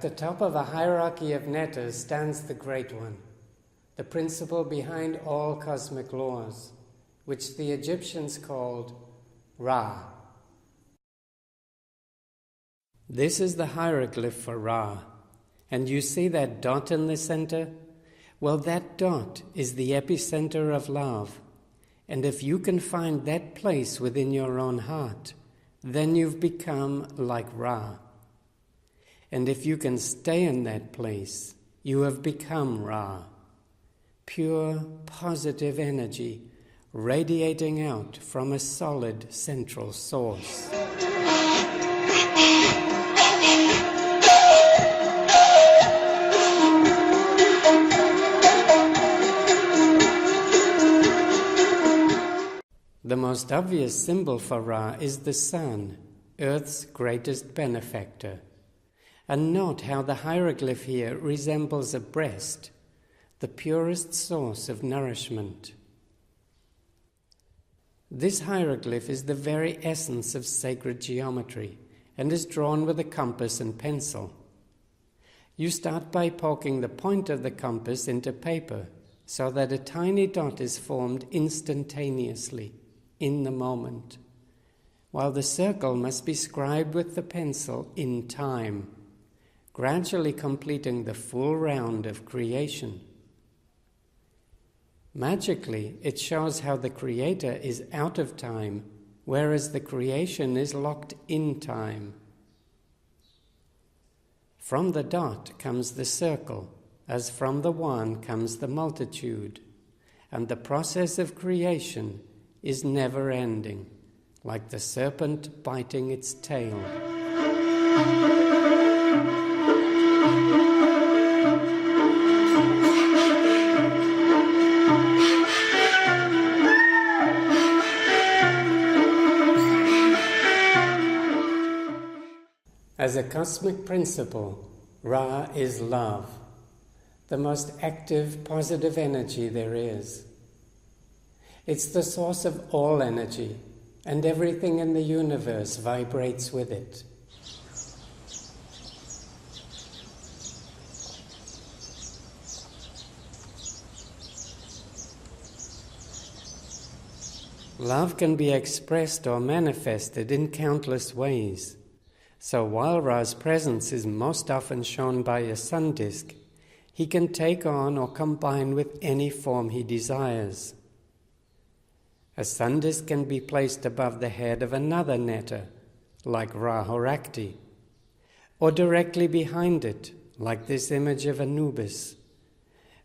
the top of a hierarchy of Neters stands the Great One, the principle behind all cosmic laws, which the Egyptians called Ra. This is the hieroglyph for Ra, and you see that dot in the center? Well, that dot is the epicenter of love, and if you can find that place within your own heart, then you've become like Ra. And if you can stay in that place, you have become Ra. Pure, positive energy radiating out from a solid central source. The most obvious symbol for Ra is the sun, Earth's greatest benefactor. And note how the hieroglyph here resembles a breast, the purest source of nourishment. This hieroglyph is the very essence of sacred geometry and is drawn with a compass and pencil. You start by poking the point of the compass into paper so that a tiny dot is formed instantaneously, in the moment, while the circle must be scribed with the pencil in time, gradually completing the full round of creation. Magically, it shows how the Creator is out of time, whereas the creation is locked in time. From the dot comes the circle, as from the one comes the multitude, and the process of creation is never ending, like the serpent biting its tail. As a cosmic principle, Ra is love, the most active, positive energy there is. It's the source of all energy, and everything in the universe vibrates with it. Love can be expressed or manifested in countless ways. So while Ra's presence is most often shown by a sun disk, he can take on or combine with any form he desires. A sun disk can be placed above the head of another Neter, like Ra Horakti, or directly behind it, like this image of Anubis,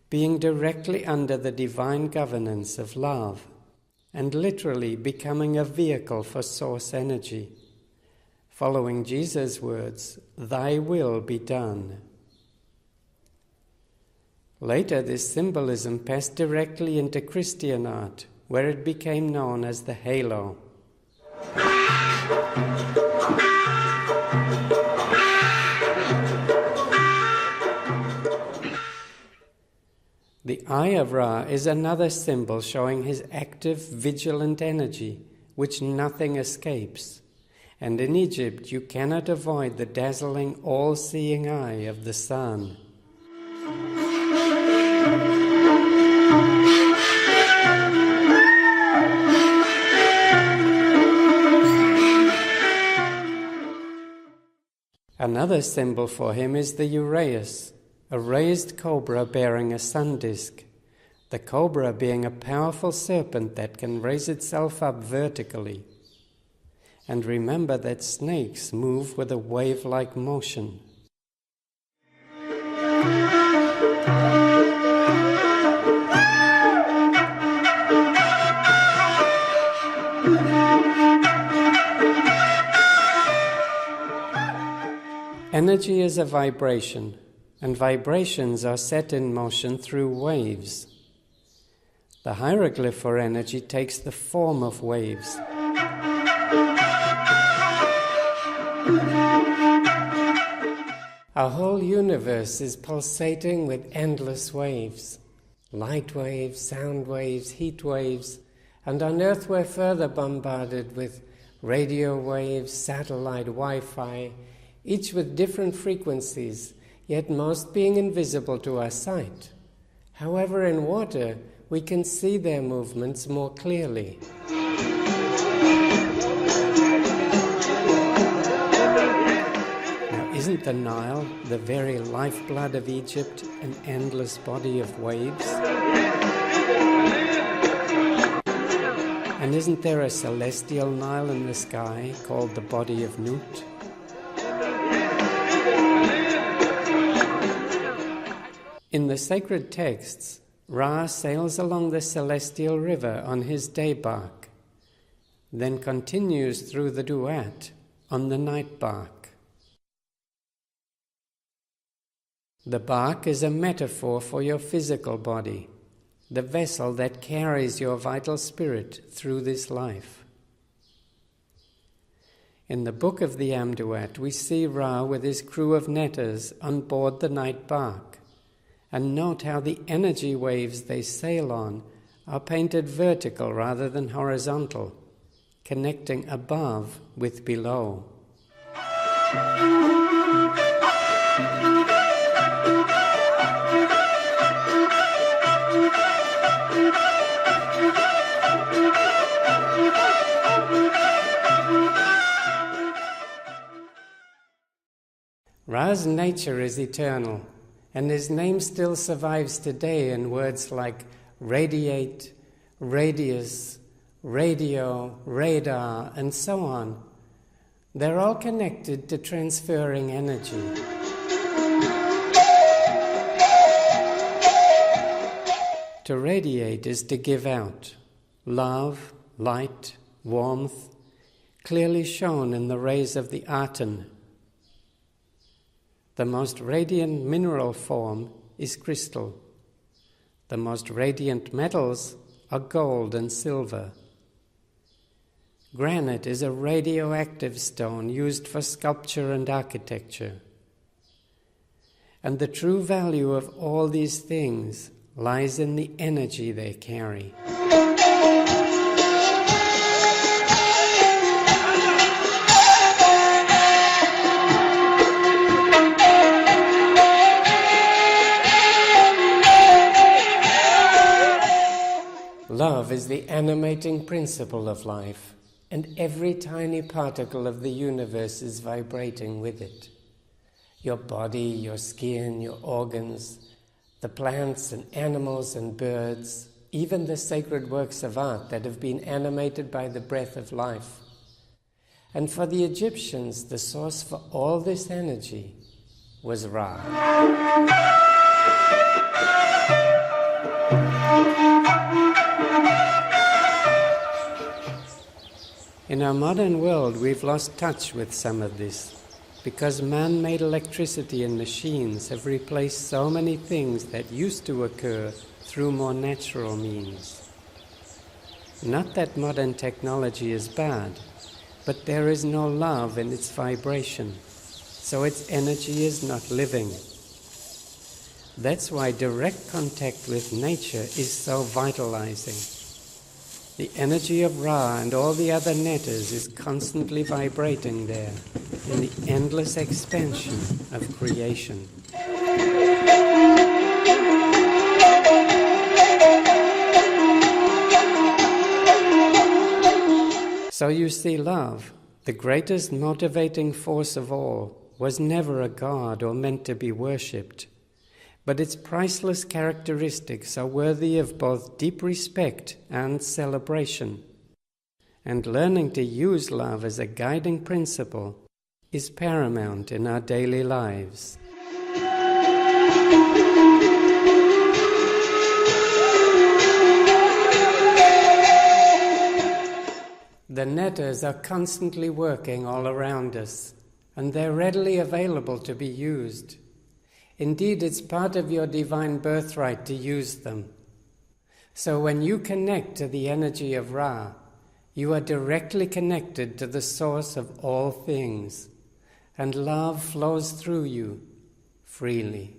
being directly under the divine governance of love, and literally becoming a vehicle for source energy, following Jesus' words, "Thy will be done." Later, this symbolism passed directly into Christian art, where it became known as the halo. The eye of Ra is another symbol showing his active, vigilant energy, which nothing escapes. And in Egypt, you cannot avoid the dazzling, all-seeing eye of the sun. Another symbol for him is the uraeus, a raised cobra bearing a sun disk, the cobra being a powerful serpent that can raise itself up vertically. And remember that snakes move with a wave-like motion. Energy is a vibration, and vibrations are set in motion through waves. The hieroglyph for energy takes the form of waves. Our whole universe is pulsating with endless waves. Light waves, sound waves, heat waves, and on Earth we're further bombarded with radio waves, satellite, Wi-Fi, each with different frequencies, yet most being invisible to our sight. However, in water, we can see their movements more clearly. Now, isn't the Nile, the very lifeblood of Egypt, an endless body of waves? And isn't there a celestial Nile in the sky called the body of Nut? In the sacred texts, Ra sails along the celestial river on his day bark, then continues through the Duat on the night bark. The bark is a metaphor for your physical body, the vessel that carries your vital spirit through this life. In the book of the Amduat, we see Ra with his crew of netters on board the night bark, and note how the energy waves they sail on are painted vertical rather than horizontal, connecting above with below. Ra's nature is eternal, and his name still survives today in words like radiate, radius, radio, radar, and so on. They're all connected to transferring energy. To radiate is to give out. Love, light, warmth, clearly shown in the rays of the Aten. The most radiant mineral form is crystal. The most radiant metals are gold and silver. Granite is a radioactive stone used for sculpture and architecture. And the true value of all these things lies in the energy they carry. Love is the animating principle of life, and every tiny particle of the universe is vibrating with it. Your body, your skin, your organs, the plants and animals and birds, even the sacred works of art that have been animated by the breath of life. And for the Egyptians, the source for all this energy was Ra. In our modern world, we've lost touch with some of this, because man-made electricity and machines have replaced so many things that used to occur through more natural means. Not that modern technology is bad, but there is no love in its vibration, so its energy is not living. That's why direct contact with nature is so vitalizing. The energy of Ra and all the other netters is constantly vibrating there in the endless expansion of creation. So you see, love, the greatest motivating force of all, was never a god or meant to be worshipped. But its priceless characteristics are worthy of both deep respect and celebration. And learning to use love as a guiding principle is paramount in our daily lives. The netters are constantly working all around us, and they're readily available to be used. Indeed, it's part of your divine birthright to use them. So when you connect to the energy of Ra, you are directly connected to the source of all things, and love flows through you freely.